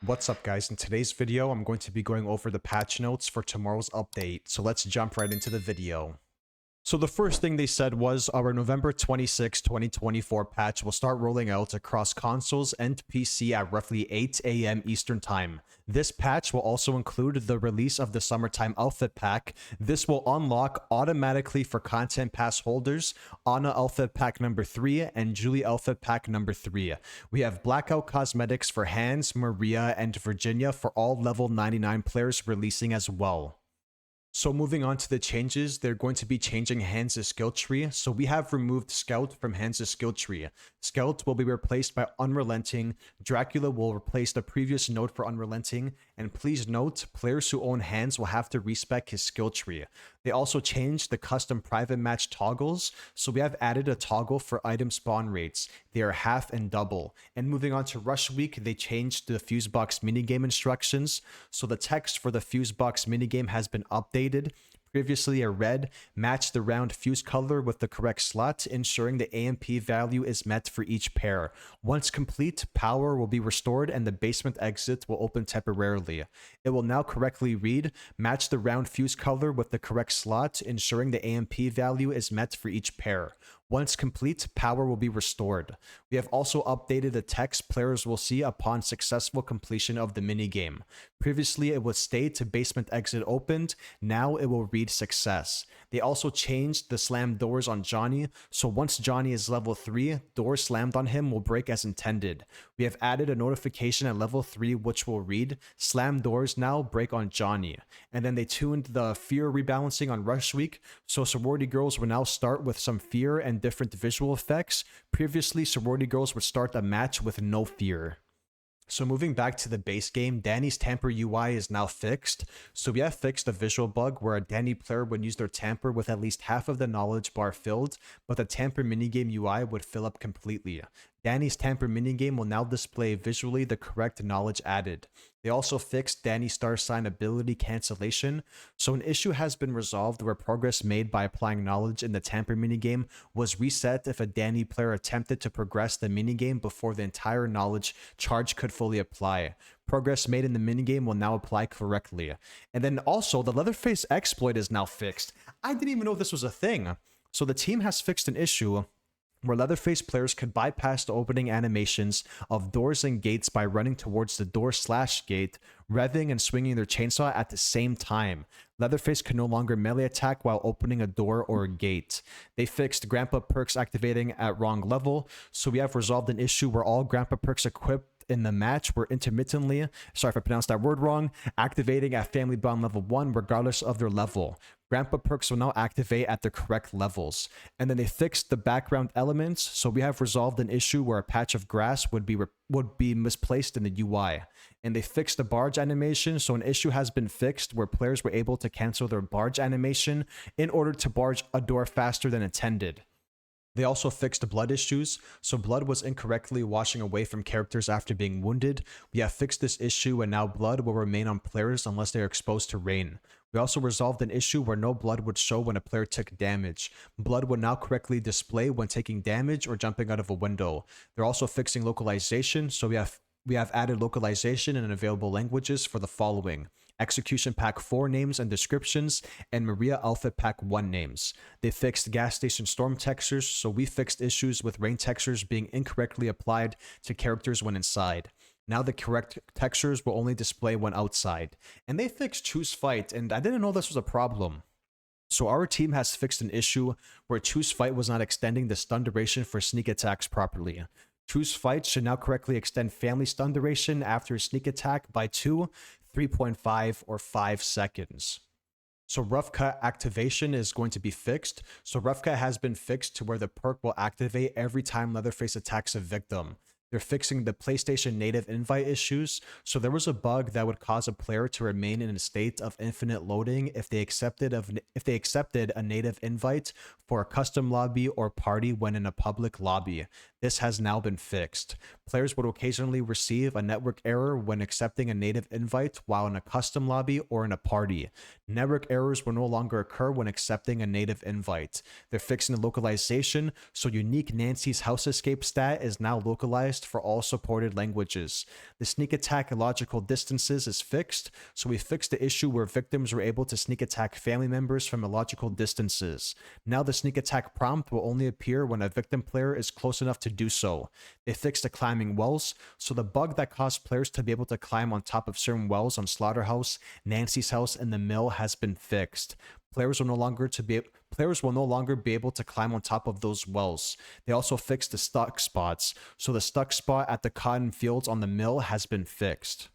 What's up guys, in today's video I'm going to be going over the patch notes for tomorrow's update, so let's jump right into the video. So the first thing they said was our November 26, 2024 patch will start rolling out across consoles and PC at roughly 8 a.m. Eastern Time. This patch will also include the release of the Summertime Outfit Pack. This will unlock automatically for Content Pass holders Ana Outfit Pack number 3 and Julie Outfit Pack number 3. We have Blackout Cosmetics for Hans, Maria, and Virginia for all level 99 players releasing as well. So moving on to the changes, they're going to be changing Hans' skill tree. So we have removed Scout from Hans' skill tree. Scout will be replaced by Unrelenting. Dracula will replace the previous node for Unrelenting. And please note, players who own Hans will have to respec his skill tree. They also changed the custom private match toggles. So we have added a toggle for item spawn rates. They are half and double. And moving on to Rush Week, they changed the Fusebox minigame instructions. So the text for the Fusebox minigame has been updated. Previously a red, match the round fuse color with the correct slot, ensuring the AMP value is met for each pair. Once complete, power will be restored and the basement exit will open temporarily. It will now correctly read, match the round fuse color with the correct slot, ensuring the AMP value is met for each pair. Once complete, power will be restored. We have also updated the text players will see upon successful completion of the minigame. Previously, it would state basement exit opened. Now it will read success. They also changed the slam doors on Johnny, so once Johnny is level 3, doors slammed on him will break as intended. We have added a notification at level 3 which will read, slam doors now break on Johnny. And then they tuned the fear rebalancing on Rush Week, so sorority girls will now start with some fear and different visual effects. Previously, sorority girls would start a match with no fear. So moving back to the base game, Danny's tamper UI is now fixed. So we have fixed a visual bug where a Danny player would use their tamper with at least half of the knowledge bar filled, but the tamper minigame UI would fill up completely. Danny's tamper minigame will now display visually the correct knowledge added. They also fixed Danny star sign ability cancellation, so an issue has been resolved where progress made by applying knowledge in the tamper minigame was reset if a Danny player attempted to progress the minigame before the entire knowledge charge could fully apply. Progress made in the minigame will now apply correctly. And then also, the Leatherface exploit is now fixed. I didn't even know this was a thing. So the team has fixed an issue where Leatherface players could bypass the opening animations of doors and gates by running towards the door/gate, revving and swinging their chainsaw at the same time. Leatherface can no longer melee attack while opening a door or a gate. They fixed Grandpa perks activating at wrong level, so we have resolved an issue where all Grandpa perks equipped in the match were intermittently, sorry if I pronounced that word wrong, activating at Family Bond level 1 regardless of their level. Grandpa perks will now activate at the correct levels. And then they fixed the background elements, so we have resolved an issue where a patch of grass would be misplaced in the UI. And they fixed the barge animation, so an issue has been fixed where players were able to cancel their barge animation in order to barge a door faster than intended. They also fixed blood issues, so blood was incorrectly washing away from characters after being wounded. We have fixed this issue and now blood will remain on players unless they are exposed to rain. We also resolved an issue where no blood would show when a player took damage. Blood would now correctly display when taking damage or jumping out of a window. They're also fixing localization, so we have added localization in available languages for the following: Execution Pack 4 names and descriptions, and Maria Outfit Pack 1 names. They fixed gas station storm textures, so we fixed issues with rain textures being incorrectly applied to characters when inside. Now the correct textures will only display when outside. And they fixed Choose Fight, and I didn't know this was a problem. So our team has fixed an issue where Choose Fight was not extending the stun duration for sneak attacks properly. Choose Fight should now correctly extend family stun duration after a sneak attack by 2, 3.5, or 5 seconds. So Rough Cut activation is going to be fixed. So Rough Cut has been fixed to where the perk will activate every time Leatherface attacks a victim. They're fixing the PlayStation native invite issues, so there was a bug that would cause a player to remain in a state of infinite loading if they accepted a native invite for a custom lobby or party when in a public lobby. This has now been fixed. Players would occasionally receive a network error when accepting a native invite while in a custom lobby or in a party. Network errors will no longer occur when accepting a native invite. They're fixing the localization, so unique Nancy's house escape stat is now localized localized for all supported languages. The sneak attack logical distances is fixed, so we fixed the issue where victims were able to sneak attack family members from illogical distances. Now the sneak attack prompt will only appear when a victim player is close enough to do so. They fixed the climbing wells, so the bug that caused players to be able to climb on top of certain wells on Slaughterhouse, Nancy's house, and the mill has been fixed. Players will no longer be able to climb on top of those wells. They also fixed the stuck spots, so the stuck spot at the cotton fields on the mill has been fixed.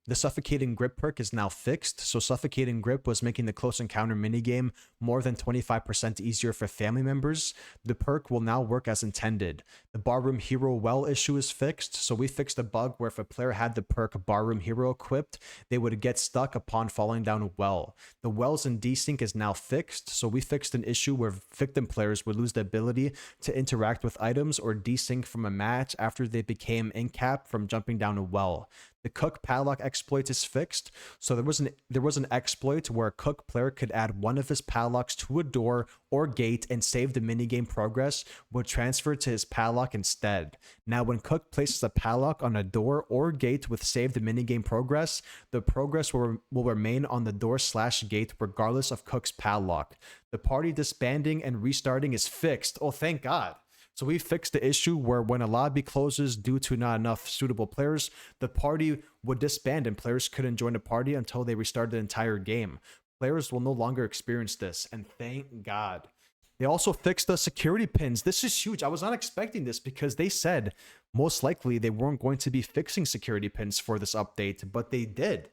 The suffocating grip perk is now fixed, so suffocating grip was making the close encounter minigame more than 25% easier for family members. The perk will now work as intended. The barroom hero well issue is fixed, so we fixed a bug where if a player had the perk barroom hero equipped, they would get stuck upon falling down a well. The wells in desync is now fixed, so we fixed an issue where victim players would lose the ability to interact with items or desync from a match after they became in-cap from jumping down a well. The cook padlock exploit is fixed, so there was an exploit where a cook player could add one of his padlocks to a door or gate and save the minigame progress would transfer to his padlock instead. Now when cook places a padlock on a door or gate with saved minigame progress, the progress will remain on the door/gate regardless of cook's padlock. The party disbanding and restarting is fixed. Oh, thank God. So we fixed the issue where when a lobby closes due to not enough suitable players, the party would disband and players couldn't join the party until they restarted the entire game. Players will no longer experience this, and thank God. They also fixed the security pins. This is huge. I was not expecting this because they said most likely they weren't going to be fixing security pins for this update, but they did.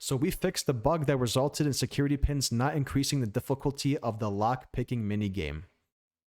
So we fixed the bug that resulted in security pins not increasing the difficulty of the lock-picking minigame.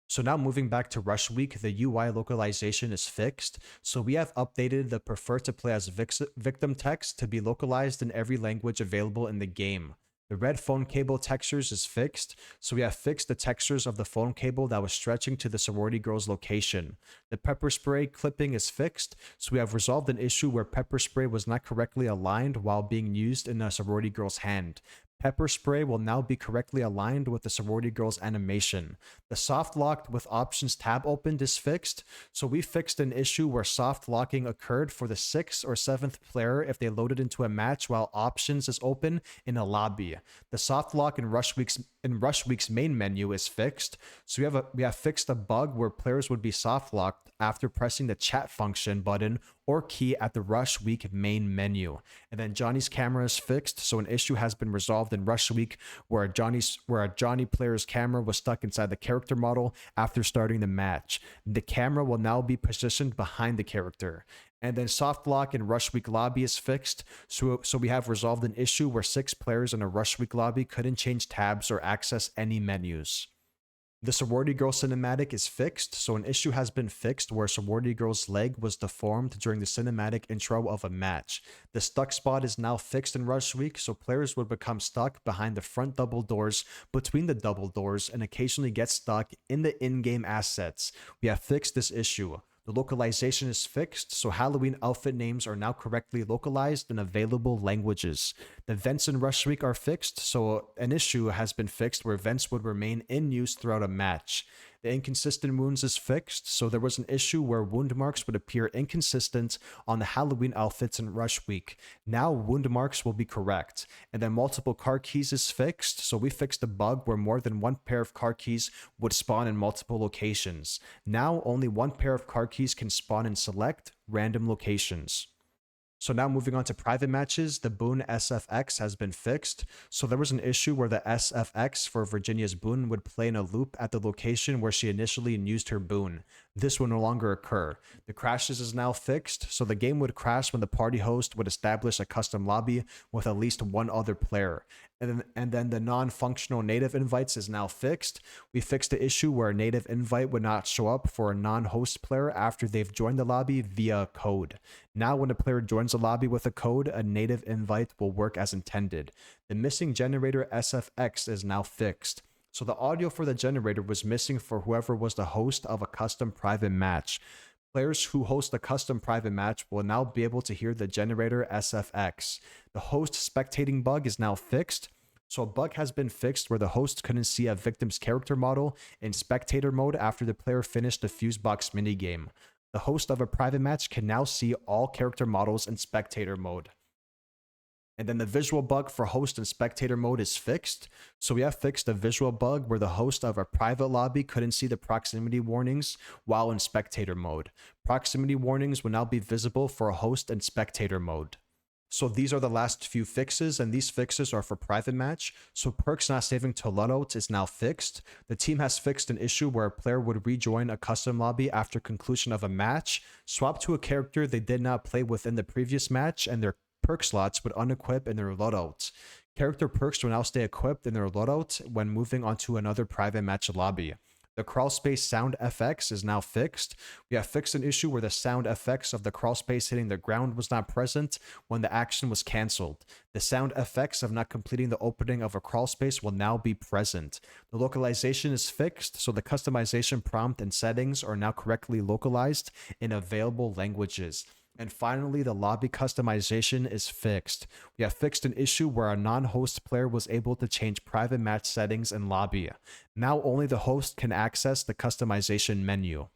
So now moving back to Rush Week, the UI localization is fixed. So we have updated the prefer to play as victim text to be localized in every language available in the game. The red phone cable textures is fixed, so we have fixed the textures of the phone cable that was stretching to the sorority girl's location. The pepper spray clipping is fixed, so we have resolved an issue where pepper spray was not correctly aligned while being used in a sorority girl's hand. Pepper spray will now be correctly aligned with the sorority girl's animation. The soft locked with options tab opened is fixed, so we fixed an issue where soft locking occurred for the 6th or 7th player if they loaded into a match while options is open in a lobby. The soft lock in Rush Week's main menu is fixed, so we have fixed a bug where players would be soft locked after pressing the chat function button or key at the Rush Week main menu. And then Johnny's camera is fixed, so an issue has been resolved in Rush Week where a Johnny player's camera was stuck inside the character model after starting the match. The camera will now be positioned behind the character. And then soft lock in Rush Week lobby is fixed, so we have resolved an issue where 6 players in a Rush Week lobby couldn't change tabs or access any menus. The sorority girl cinematic is fixed, so an issue has been fixed where sorority girl's leg was deformed during the cinematic intro of a match. The stuck spot is now fixed in Rush Week, so players would become stuck behind the front double doors, between the double doors, and occasionally get stuck in the in-game assets. We have fixed this issue. The localization is fixed, so Halloween outfit names are now correctly localized in available languages. The vents in Rush Week are fixed, so an issue has been fixed where vents would remain in use throughout a match. The inconsistent wounds is fixed, so there was an issue where wound marks would appear inconsistent on the Halloween outfits in Rush Week. Now wound marks will be correct. And then multiple car keys is fixed, so we fixed a bug where more than one pair of car keys would spawn in multiple locations. Now only one pair of car keys can spawn in select random locations. So now moving on to private matches, the boon SFX has been fixed. So there was an issue where the SFX for Virginia's boon would play in a loop at the location where she initially used her boon. This will no longer occur. The crashes is now fixed, so the game would crash when the party host would establish a custom lobby with at least one other player. And then the non-functional native invites is now fixed. We fixed the issue where a native invite would not show up for a non-host player after they've joined the lobby via a code. Now when a player joins a lobby with a code, a native invite will work as intended. The missing generator SFX is now fixed. So the audio for the generator was missing for whoever was the host of a custom private match. Players who host a custom private match will now be able to hear the generator SFX. The host spectating bug is now fixed. So a bug has been fixed where the host couldn't see a victim's character model in spectator mode after the player finished the fuse box minigame. The host of a private match can now see all character models in spectator mode. And then the visual bug for host and spectator mode is fixed. So we have fixed a visual bug where the host of a private lobby couldn't see the proximity warnings while in spectator mode. Proximity warnings will now be visible for a host and spectator mode. So these are the last few fixes, and these fixes are for private match. So perks not saving to loadouts is now fixed. The team has fixed an issue where a player would rejoin a custom lobby after conclusion of a match, swap to a character they did not play within the previous match, and their perk slots would unequip in their loadouts. Character perks will now stay equipped in their loadout when moving onto another private match lobby. The crawl space sound FX is now fixed. We have fixed an issue where the sound FX of the crawl space hitting the ground was not present when the action was cancelled. The sound FX of not completing the opening of a crawl space will now be present. The localization is fixed, so the customization prompt and settings are now correctly localized in available languages. And finally, the lobby customization is fixed. We have fixed an issue where a non-host player was able to change private match settings in lobby. Now only the host can access the customization menu.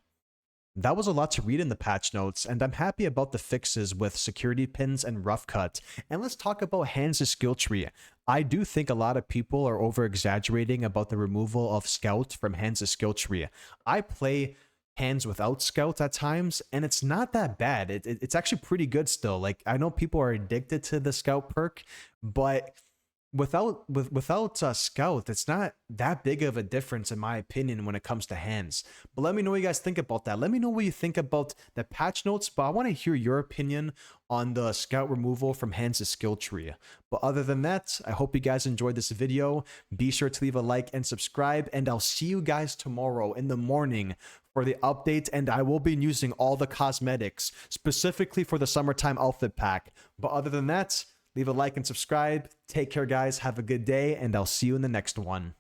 That was a lot to read in the patch notes, and I'm happy about the fixes with security pins and rough cut. And let's talk about Hans' skill tree. I do think a lot of people are over-exaggerating about the removal of Scout from Hans' skill tree. I play Hands without Scout at times, and it's not that bad. It's actually pretty good still. Like, I know people are addicted to the Scout perk, but without Scout, it's not that big of a difference in my opinion when it comes to Hands. But let me know what you guys think about that. Let me know what you think about the patch notes, but I want to hear your opinion on the Scout removal from Hands' skill tree. But other than that, I hope you guys enjoyed this video. Be sure to leave a like and subscribe, and I'll see you guys tomorrow in the morning for the update, and I will be using all the cosmetics specifically for the summertime outfit pack. But other than that, leave a like and subscribe. Take care, guys. Have a good day, and I'll see you in the next one.